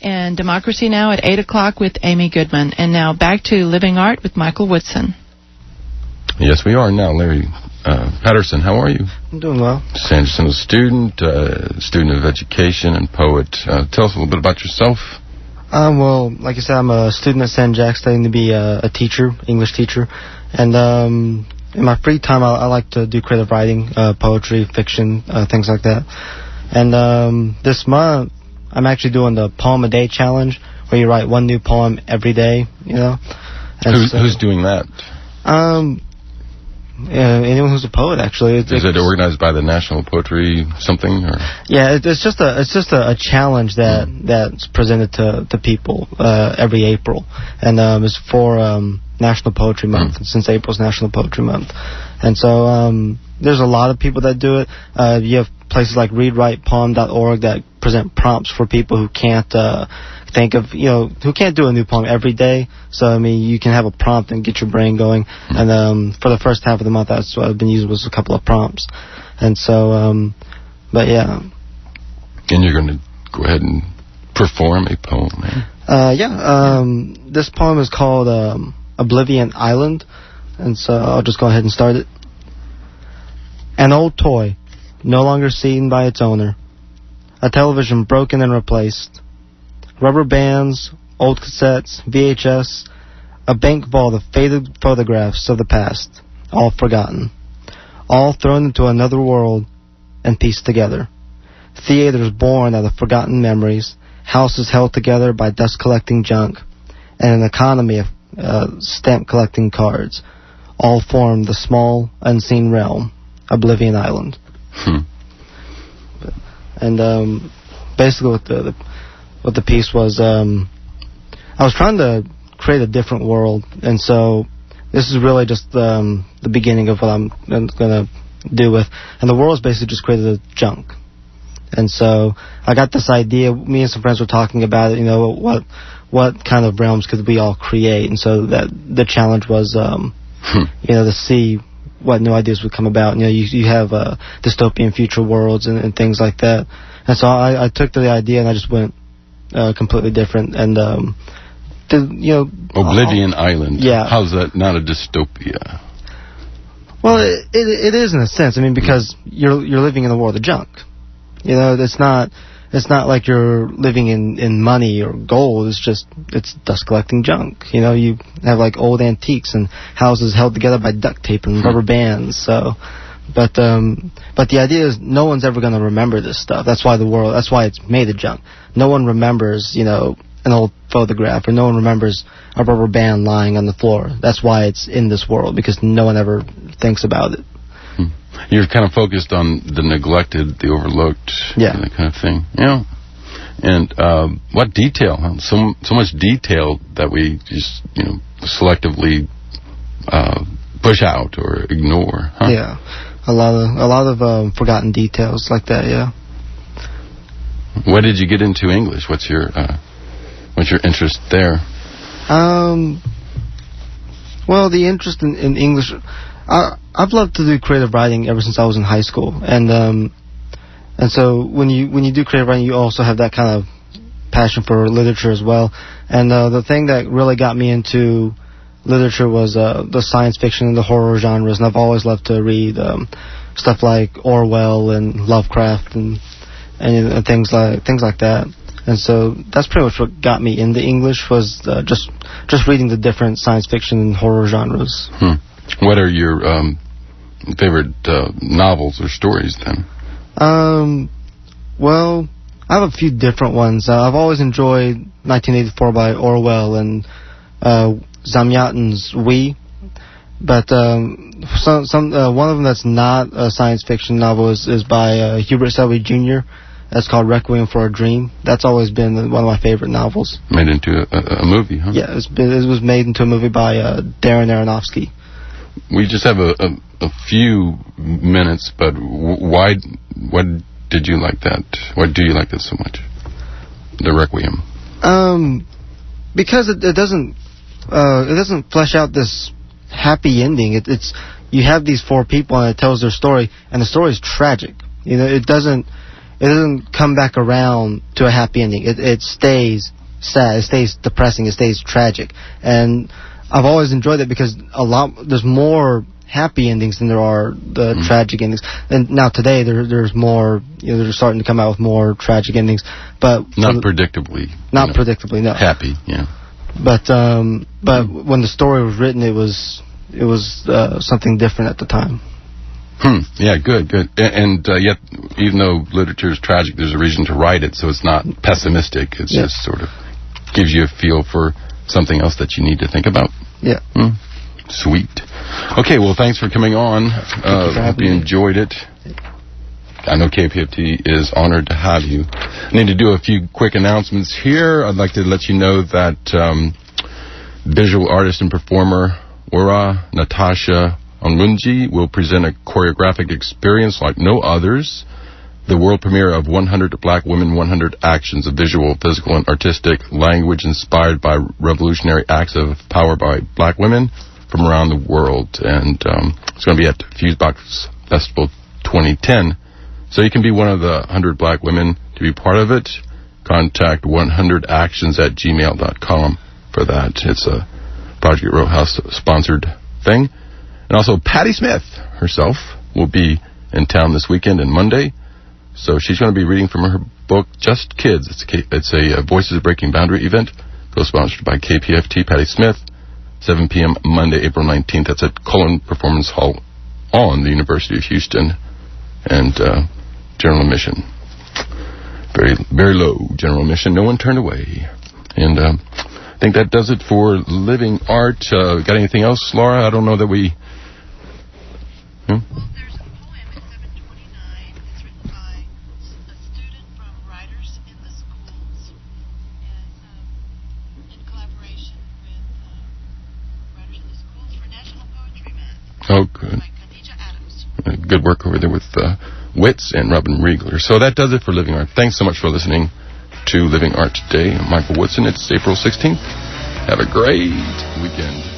And Democracy Now! At 8 o'clock with Amy Goodman. And now back to Living Art with Michael Woodson. Yes, we are now. Larry Patterson, how are you? I'm doing well. Sanderson, a student of education and poet. Tell us a little bit about yourself. Well, like I said, I'm a student at San Jack, studying to be a teacher, English teacher. And in my free time, I like to do creative writing, poetry, fiction, things like that. And this month, I'm actually doing the Poem a Day Challenge, where you write one new poem every day, you know. And who's doing that? Anyone who's a poet, actually. Is it organized by the National Poetry something? Or? Yeah, it's just a challenge that's presented to people every April, and it's for National Poetry Month, since April's National Poetry Month. And so there's a lot of people that do it. You have places like readwritepoem.org that present prompts for people who can't who can't do a new poem every day. So, I mean, you can have a prompt and get your brain going. And for the first half of the month, that's what I've been using, was a couple of prompts. And so, but yeah. And you're going to go ahead and perform a poem, man? This poem is called Oblivion Island. And so I'll just go ahead and start it. An old toy, no longer seen by its owner. A television broken and replaced. Rubber bands, old cassettes, VHS, a bank vault of faded photographs of the past, all forgotten. All thrown into another world and pieced together. Theaters born out of forgotten memories, houses held together by dust-collecting junk, and an economy of stamp-collecting cards, all formed the small, unseen realm, Oblivion Island. And basically what the piece was, I was trying to create a different world, and so this is really just the beginning of what I'm going to do with. And the world is basically just created of junk. And so I got this idea. Me and some friends were talking about it. You know, what kind of realms could we all create? And so that the challenge was, you know, to see what new ideas would come about. You know, you have dystopian future worlds and things like that. And so I took the idea and I just went completely different. And Oblivion Island. Yeah. How's that not a dystopia? Well, it is in a sense. I mean, because you're living in a world of junk. You know, it's not like you're living in money or gold. It's dust collecting junk. You know, you have like old antiques and houses held together by duct tape and rubber bands. So, but the idea is no one's ever going to remember this stuff. That's why it's made of junk. No one remembers, you know, an old photograph, or no one remembers a rubber band lying on the floor. That's why it's in this world, because no one ever thinks about it. You're kind of focused on the neglected, the overlooked, that kind of thing. Yeah. And what detail? So much detail that we just, you know, selectively push out or ignore. Huh? Yeah, a lot of forgotten details like that. Yeah. What did you get into English? What's your interest there? Well, the interest in English. I've loved to do creative writing ever since I was in high school, and so when you do creative writing, you also have that kind of passion for literature as well. And the thing that really got me into literature was the science fiction and the horror genres, and I've always loved to read stuff like Orwell and Lovecraft and things like that. And so that's pretty much what got me into English, was just reading the different science fiction and horror genres. What are your favorite novels or stories then? Well, I have a few different ones. I've always enjoyed 1984 by Orwell and Zamyatin's We. But one of them that's not a science fiction novel is by Hubert Selby Jr. That's called Requiem for a Dream. That's always been one of my favorite novels. Made into a movie, huh? Yeah, it was made into a movie by Darren Aronofsky. We just have a few minutes, but why did you like that? Why do you like that so much? The Requiem. Because it doesn't flesh out this happy ending. You have these four people and it tells their story, and the story is tragic. You know, it doesn't it doesn't come back around to a happy ending. It stays sad. It stays depressing. It stays tragic. And I've always enjoyed it because there's more happy endings than there are the tragic endings. And now today there's more. They're starting to come out with more tragic endings, but not predictably. Not predictably, no. Happy, yeah. But when the story was written, it was something different at the time. Yeah, good. And yet, even though literature is tragic, there's a reason to write it, so it's not pessimistic. It's just sort of gives you a feel for something else that you need to think about. Yeah. Sweet. Okay, well, thanks for coming on. Hope you enjoyed it. I know KPFT is honored to have you. I need to do a few quick announcements here. I'd like to let you know that visual artist and performer Ora Natasha Onwunji will present a choreographic experience like no others. The world premiere of 100 Black Women, 100 Actions of Visual, Physical, and Artistic Language inspired by revolutionary acts of power by Black women from around the world. And it's going to be at Fusebox Festival 2010. So you can be one of the 100 Black women to be part of it. Contact 100actions@gmail.com for that. It's a Project Roadhouse sponsored thing. And also Patti Smith herself will be in town this weekend and Monday. So she's going to be reading from her book, Just Kids. It's a Voices Breaking Boundary event, co-sponsored by KPFT, Patti Smith, 7 p.m. Monday, April 19th. That's at Cullen Performance Hall on the University of Houston. And general admission. Very, very low general admission. No one turned away. And I think that does it for Living Art. Got anything else, Laura? I don't know that we... Well, there's a poem at 729. It's written by a student from Writers in the Schools, and in collaboration with Writers in the Schools for National Poetry Month. Oh, good. By Khadija Adams. Good work over there with Wits and Robin Riegler. So that does it for Living Art. Thanks so much for listening to Living Art today. I'm Michael Woodson. It's April 16th. Have a great weekend.